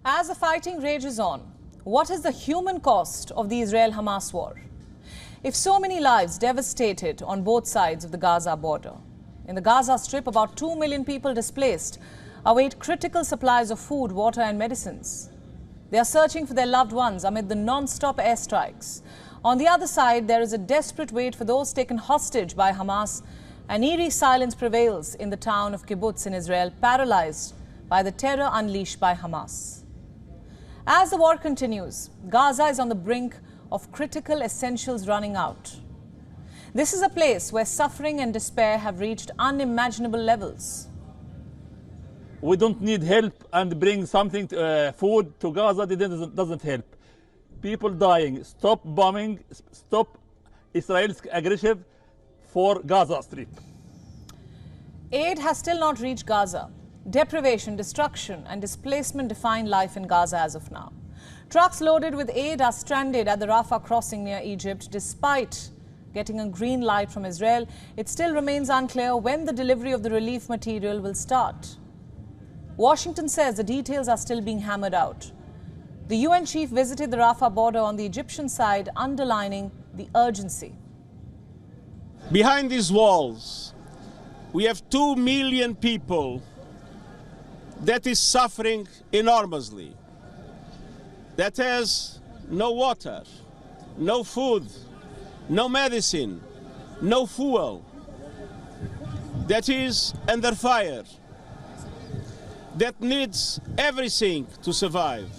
As the fighting rages on, what is the human cost of the Israel-Hamas war? If so many lives devastated on both sides of the Gaza border, in the Gaza Strip, about 2 million people displaced await critical supplies of food, water and medicines. They are searching for their loved ones amid the non-stop airstrikes. On the other side, there is a desperate wait for those taken hostage by Hamas. An eerie silence prevails in the town of Kibbutz in Israel, paralyzed by the terror unleashed by Hamas. As the war continues, Gaza is on the brink of critical essentials running out. This is a place where suffering and despair have reached unimaginable levels. We don't need help and bring something, food to Gaza. It doesn't help. People dying. Stop bombing. Stop Israel's aggression for Gaza Strip. Aid has still not reached Gaza. Deprivation, destruction and displacement define life in Gaza as of now. Trucks loaded with aid are stranded at the Rafah crossing near Egypt. Despite getting a green light from Israel, it still remains unclear when the delivery of the relief material will start. Washington says the details are still being hammered out. The UN chief visited the Rafah border on the Egyptian side, underlining the urgency. Behind these walls, we have 2 million people that is suffering enormously, that has no water, no food, no medicine, no fuel, that is under fire, that needs everything to survive.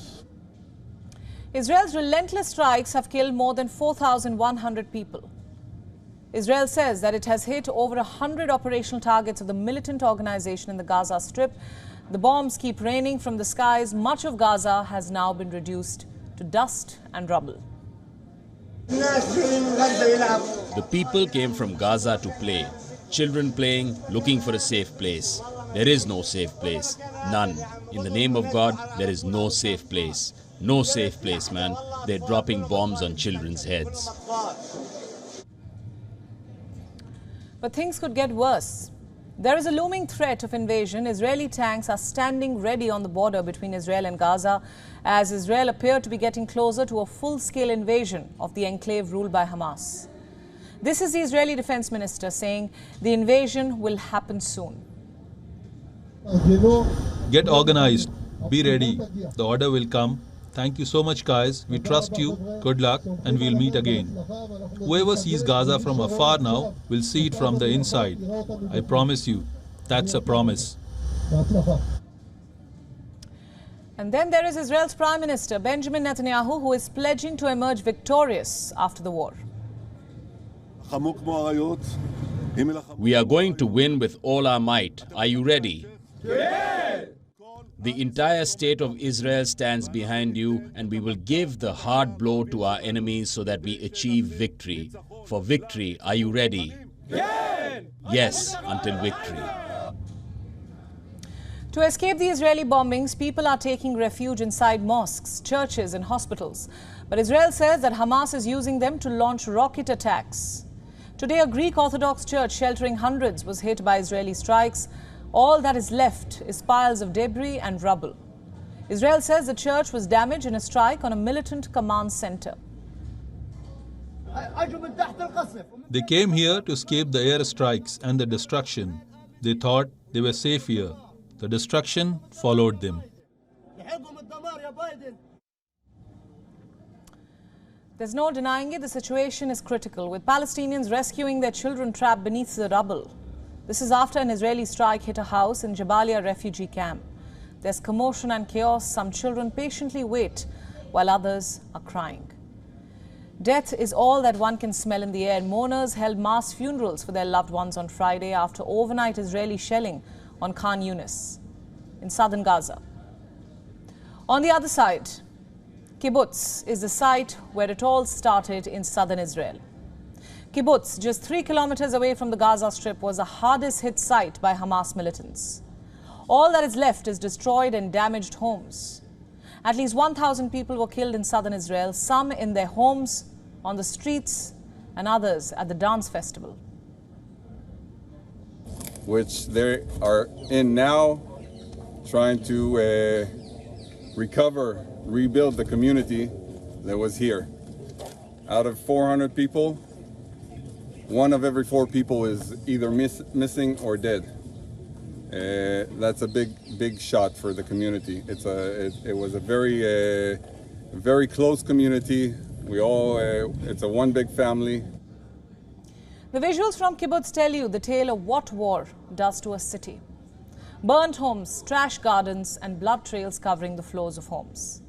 Israel's relentless strikes have killed more than 4,100 people. Israel says that it has hit over 100 operational targets of the militant organization in the Gaza Strip. The bombs keep raining from the skies. Much of Gaza has now been reduced to dust and rubble. The people came from Gaza to play. Children playing, looking for a safe place. There is no safe place. None. In the name of God, there is no safe place. No safe place, man. They're dropping bombs on children's heads. But things could get worse. There is a looming threat of invasion. Israeli tanks are standing ready on the border between Israel and Gaza as Israel appeared to be getting closer to a full-scale invasion of the enclave ruled by Hamas. This is the Israeli defense minister saying the invasion will happen soon. Get organized. Be ready. The order will come. Thank you so much, guys. We trust you. Good luck, and we'll meet again. Whoever sees Gaza from afar now will see it from the inside. I promise you. That's a promise. And then there is Israel's Prime Minister, Benjamin Netanyahu, who is pledging to emerge victorious after the war. We are going to win with all our might. Are you ready? The entire state of Israel stands behind you, and we will give the hard blow to our enemies so that we achieve victory. For victory, are you ready? Yes, until victory. To escape the Israeli bombings, people are taking refuge inside mosques, churches and hospitals. But Israel says that Hamas is using them to launch rocket attacks. Today, a Greek Orthodox church sheltering hundreds was hit by Israeli strikes. All that is left is piles of debris and rubble. Israel says the church was damaged in a strike on a militant command center. They came here to escape the airstrikes and the destruction. They thought they were safe here. The destruction followed them. There's no denying it, the situation is critical, with Palestinians rescuing their children trapped beneath the rubble. This is after an Israeli strike hit a house in Jabalia refugee camp. There's commotion and chaos. Some children patiently wait while others are crying. Death is all that one can smell in the air. Mourners held mass funerals for their loved ones on Friday after overnight Israeli shelling on Khan Yunis in southern Gaza. On the other side, Kibbutz is the site where it all started in southern Israel. Kibbutz, just 3 kilometers away from the Gaza Strip, was the hardest hit site by Hamas militants. All that is left is destroyed and damaged homes. At least 1,000 people were killed in southern Israel, some in their homes, on the streets, and others at the dance festival. Which they are in now, trying to recover, rebuild the community that was here. Out of 400 people, 1 of every 4 people is either missing or dead. That's a big shot for the community. It was a very close community. It's a one big family. The visuals from kibbutz tell you the tale of what war does to a city. Burnt homes, trash gardens, and blood trails covering the floors of homes.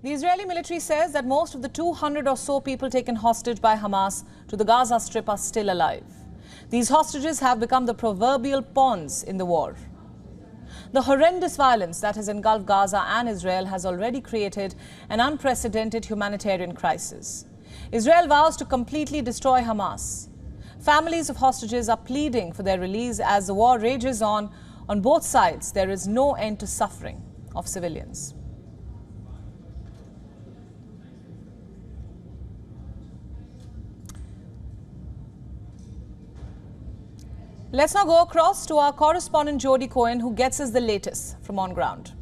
The Israeli military says that most of the 200 or so people taken hostage by Hamas to the Gaza Strip are still alive. These hostages have become the proverbial pawns in the war. The horrendous violence that has engulfed Gaza and Israel has already created an unprecedented humanitarian crisis. Israel vows to completely destroy Hamas. Families of hostages are pleading for their release as the war rages on. On both sides, there is no end to suffering of civilians. Let's now go across to our correspondent Jody Cohen, who gets us the latest from on ground.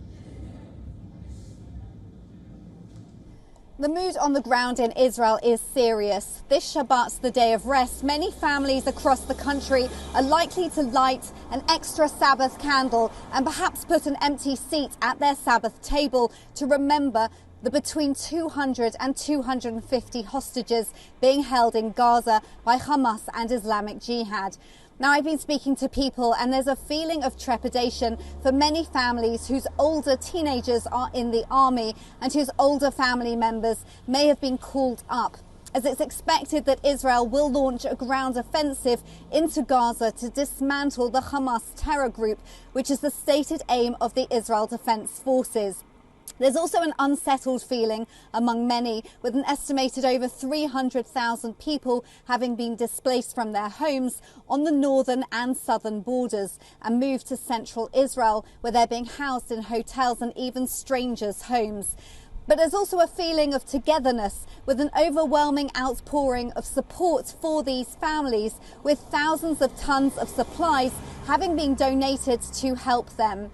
The mood on the ground in Israel is serious. This Shabbat's the day of rest. Many families across the country are likely to light an extra Sabbath candle and perhaps put an empty seat at their Sabbath table to remember the between 200 and 250 hostages being held in Gaza by Hamas and Islamic Jihad. Now, I've been speaking to people and there's a feeling of trepidation for many families whose older teenagers are in the army and whose older family members may have been called up, as it's expected that Israel will launch a ground offensive into Gaza to dismantle the Hamas terror group, which is the stated aim of the Israel Defense Forces. There's also an unsettled feeling among many, with an estimated over 300,000 people having been displaced from their homes on the northern and southern borders and moved to central Israel, where they're being housed in hotels and even strangers' homes. But there's also a feeling of togetherness, with an overwhelming outpouring of support for these families, with thousands of tons of supplies having been donated to help them.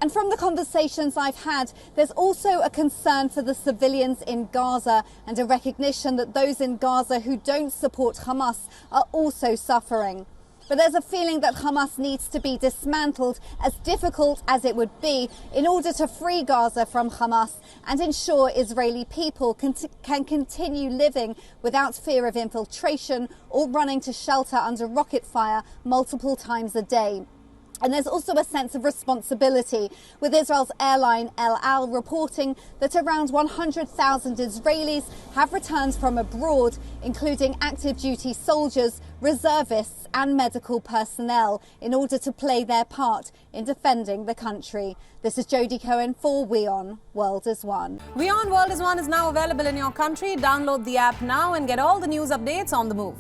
And from the conversations I've had, there's also a concern for the civilians in Gaza and a recognition that those in Gaza who don't support Hamas are also suffering. But there's a feeling that Hamas needs to be dismantled, as difficult as it would be, in order to free Gaza from Hamas and ensure Israeli people can continue living without fear of infiltration or running to shelter under rocket fire multiple times a day. And there's also a sense of responsibility, with Israel's airline El Al reporting that around 100,000 Israelis have returned from abroad, including active duty soldiers, reservists and medical personnel, in order to play their part in defending the country. This is Jody Cohen for WION World is One. WION World is One is now available in your country. Download the app now and get all the news updates on the move.